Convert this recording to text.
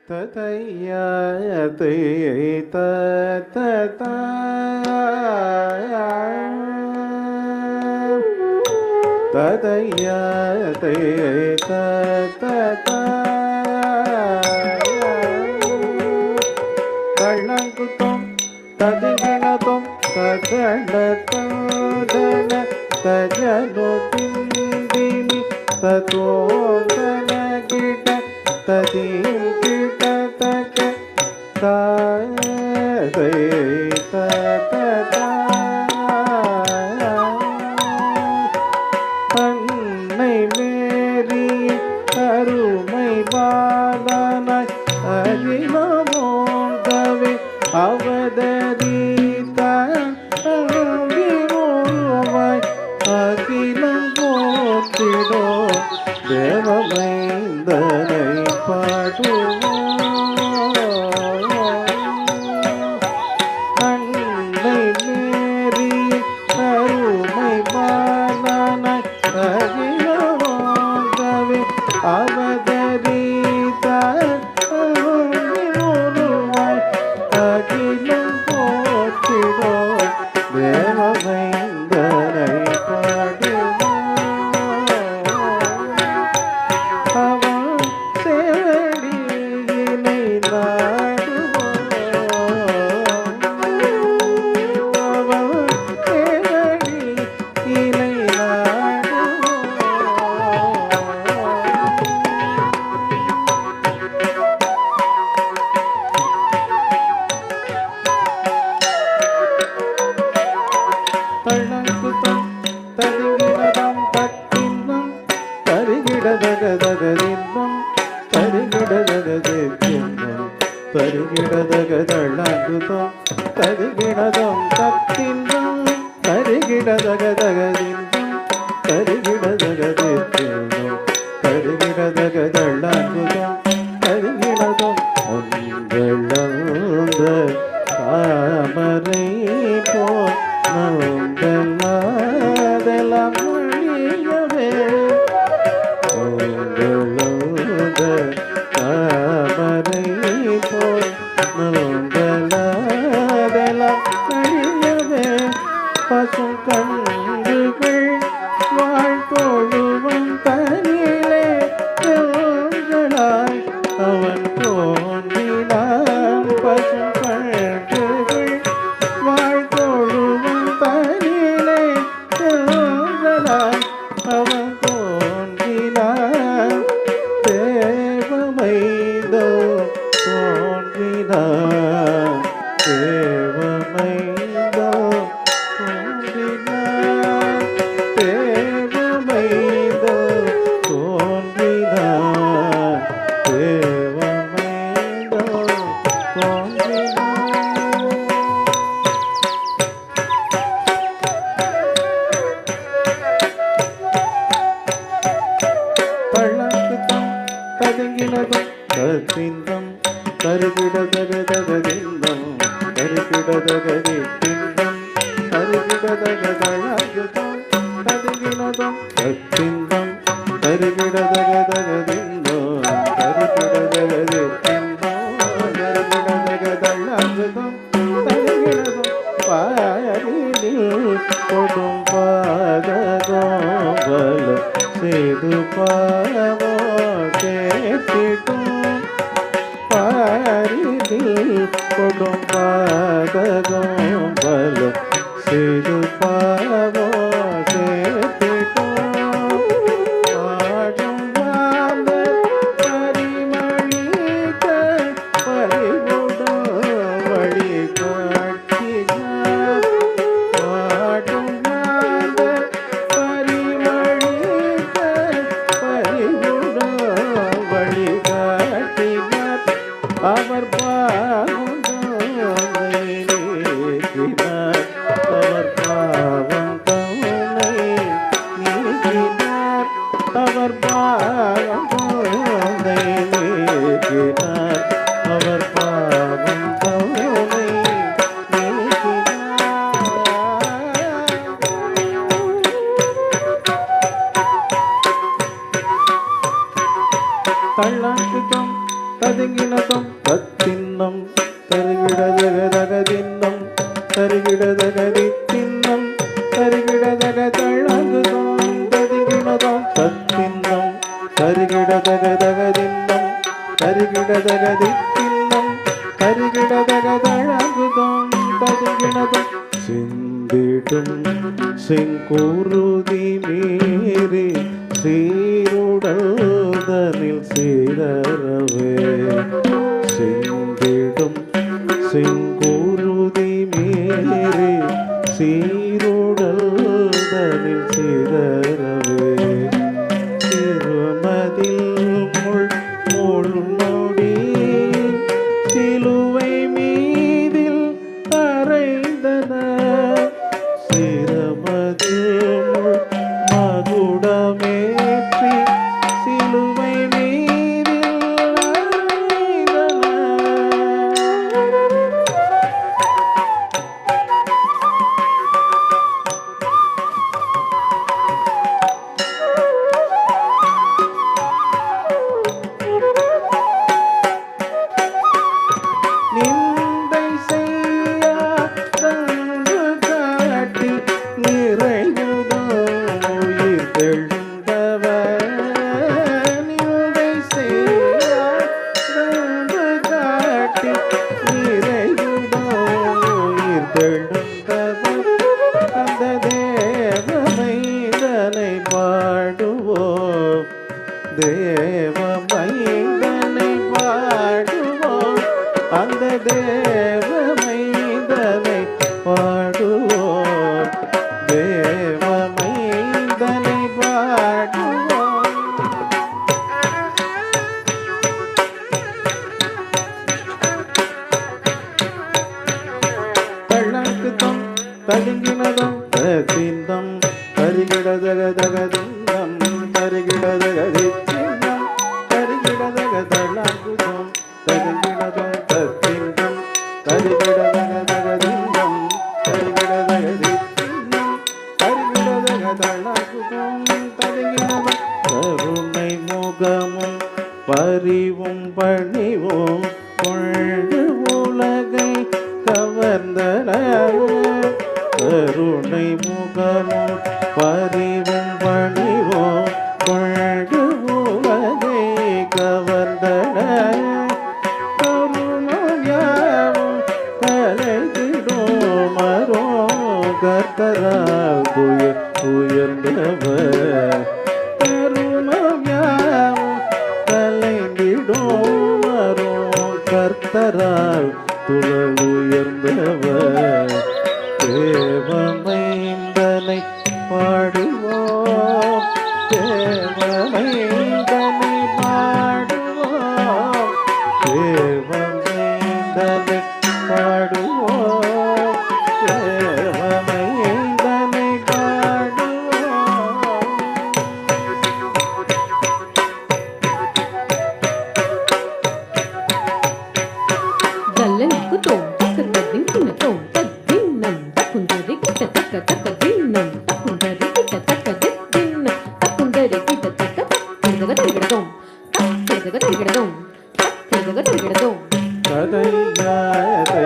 ததையா ததா ததையா ததா கள்ளங்குத்தம் ததிகிணதும் தகணதன தஜனு பிந்தினி ததோதன கிட ததீம் கிட தக தாதை ததா அன்னை மேரி அருமை பாலனாய் அகிலமோங்கவே அவதரித்தாய் அகிலம் போற்றிடோ தேவமைந்தனை பாடுவோம். அன்னை மேரி அருமை பாலனாய் அகிலமோங்கவே அவதரித்தாய் அகிலம் போற்றிடோ தேவமைந்தனை பாடுவோம். அவன் சேவடியினை நாடுவோம். அவன் சேவடியினை நாடுவோம். தள்ளங்குத்தம் தருகிடதம் தத்தின்னம் தருகிடதகதகதின்னம் தருகிடதகதின்னம் தருகிடதகதள்ளங்குத்தம் தருகிடதம் தத்தின்னம் தருகிடதகதகதின்னம் தருகிடதகதின்னம் தருகிடதகதள்ளங்குத்தம் தருகிடதம் ஒன்றெழுந்த தாமரை போல் நந்தலாதெல்லாம் மொழியவே ஓங்கலோத தாமரை போல் நந்தலாதெல்லாம் மொழியவே பசும் கண்டுகள் வாழ்த்தோழுவம் தனிலே எங்களாய் அவன் தோன்றினான். பசும் கண்டுகள் வாழ்த்தோழுவம் தனிலே எங்களாய் அவன் தோன்றினான். தேவமைந்தோ தோன்றினான். தேவமைந்தோ தோன்றினான். தேவமைந்தோ தோன்றினான். தேவமைந்தோ தோன்றினான். பள்ளங்குத்தம் ததுங்கினதும் தத்திந்தம் தருகிடதகதகதிந்தம் தருகிடதகதிந்தம் தருகிடதகதகதும் ததுங்கினதும் தத்திந்தம் தருகிடதகதகதிந்தம் தருகிடதகதிந்தம் தருகிடதகதகதும் தருகிடதும் பாரினில் கொடும் பாதகோபலம் சேது பாவோ கேட்டிடும். பாரினில் கொடும் பாதகோபலம் சேது பாவோ கேட்டிடும். பாடும் மாந்தர் பரிமளிக்க பறிவுடும் வழி காட்டினார். பாடும் மாந்தர் பரிமளிக்க பறிவுடும் வழி காட்டினார். அவர் பாவங்களை நீக்கினார். அவர் பாவம் தன்னை நீக்கினார். அவர் பாவம் தன்னை நீக்கினார். அவர் பாவம் தன்னை நீக்கினார். தள்ளங்குத்தம் தது ததுங்கினதும் தத்தின்னம் தருகிடதகதகதின்னம் தருகிடதகதி தின்னம் தருகிடதக தழங்குதம் ததுங்கினதும் தத்தின்னம் தருகிடதகதகதின்னம் தருகிடதகதி தின்னம் தருகிடதகதழங்குதம் ததுங்கினதும் சிந்திடும் செங்கூருதி மீறி சீருடல்தனில் சீரவே சிந்திடும் செங்கூருதி மீறி சீருடல்தனில் சீரவே திருமதில் முள்மொழி சிலுவை மீதில் அறைந்தன சிரமதில் மகுடமேற்றி சிலுவை மீதில் அறைந்தன. நிந்தை செய்யா தந்து காட்டி நிறைவுடன் உயிர் தெழுந்தவர் நிந்தை செய்யா தந்து காட்டி நிறைவுடன் உயிர் தெழுந்தவர் அந்த தேவமைதனை பாடுவோம் தேவமைதனை பாடுவோம் அந்த தேவமைதனை பாடுவோம் தேவமைதனை பாடுவோம். தள்ளங்குதம் ததுங்கினதும் தத்தின்னம் தருகிடதகதகதின்னம் தருகிடதகதின்னம் தருகிடதகதழங்குதம் ததுங்கினதும் தத்தின்னம் தருகிடதகதகதின்னம் தருகிடதகதின்னம் தருகிடதகதழங்குதம் ததுங்கினதும் கருணை முகமும் பரிவும் பணிவும் கொண்டு உலகை கவர்ந்தனவும் கருணை முகமும் பரிவும் பணிவும் கொண்டு உலகை கவர்ந்தன கருணையாவும் கலைத்திடும் மரோ கர்த்தரால் உயர்ந்தவர் கருணையாவும் கலைந்திடும் மரோ கர்த்தரால் உயர்ந்தவர் தேவமைந்தனை பாடுவோம் தேவமைந்தனை பாடுவோம் தேவமைந்தனை பாடுவோம் தேவமைந்தனை பாடுவோம். గల్లెనకు తోం తక్క దింకిన తోం తద్దిన్నం తక్కుందరి కిట తక్క తక్క దిన్నం తక్కుందరి కిట తక్క దిన్నం తక్కుందరి కిట తక్క తిరగ తిరగడం తిరగ తిరగడం తిరగ తిరగడం கதையாதை